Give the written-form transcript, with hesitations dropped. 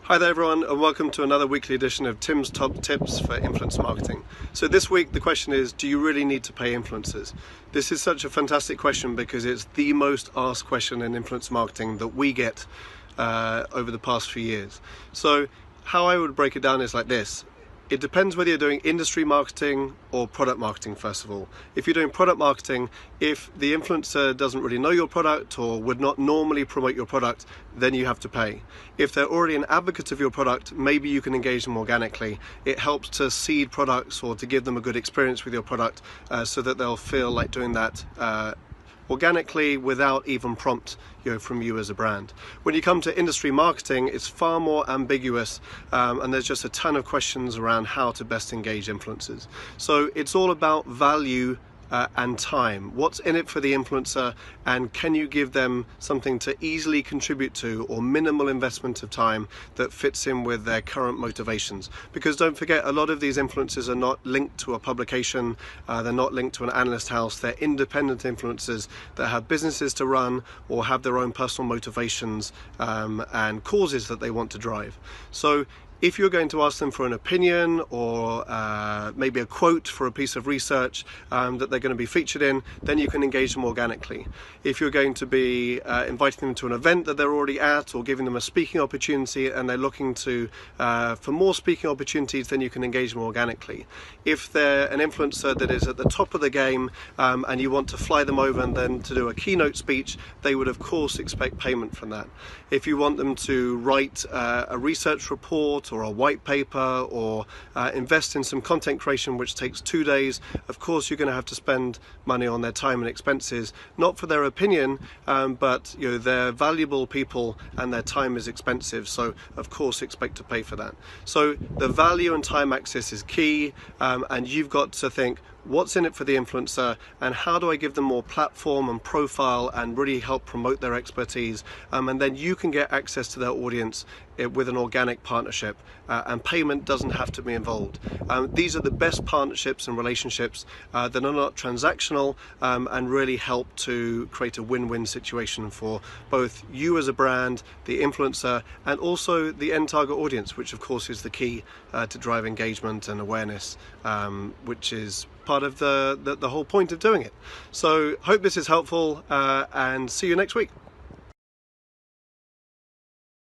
Hi there everyone, and welcome to another weekly edition of Tim's Top Tips for Influencer Marketing. So this week the question is, do you really need to pay influencers? This is such a fantastic question because it's the most asked question in influencer marketing that we get over the past few years. So how I would break it down is like this. It depends whether you're doing industry marketing or product marketing, first of all. If you're doing product marketing, if the influencer doesn't really know your product or would not normally promote your product, then you have to pay. If they're already an advocate of your product, maybe you can engage them organically. It helps to seed products or to give them a good experience with your product so that they'll feel like doing that organically without even prompt from you as a brand. When you come to industry marketing, it's far more ambiguous and there's just a ton of questions around how to best engage influencers. So it's all about value and time. What's in it for the influencer, and can you give them something to easily contribute to or minimal investment of time that fits in with their current motivations? Because don't forget, a lot of these influencers are not linked to a publication, they're not linked to an analyst house, they're independent influencers that have businesses to run or have their own personal motivations and causes that they want to drive. So if you're going to ask them for an opinion or maybe a quote for a piece of research that they're going to be featured in, then you can engage them organically. If you're going to be inviting them to an event that they're already at or giving them a speaking opportunity and they're looking to for more speaking opportunities, then you can engage them organically. If they're an influencer that is at the top of the game and you want to fly them over and then to do a keynote speech, they would of course expect payment from that. If you want them to write a research report or a white paper or invest in some content creation which takes 2 days, of course you're going to have to spend money on their time and expenses, not for their opinion, but they're valuable people and their time is expensive, so of course expect to pay for that. So the value and time axis is key, and you've got to think, what's in it for the influencer and how do I give them more platform and profile and really help promote their expertise, and then you can get access to their audience with an organic partnership, and payment doesn't have to be involved. These are the best partnerships and relationships that are not transactional and really help to create a win-win situation for both you as a brand, the influencer, and also the end target audience, which of course is the key to drive engagement and awareness, which is part of the whole point of doing it. So hope this is helpful and see you next week.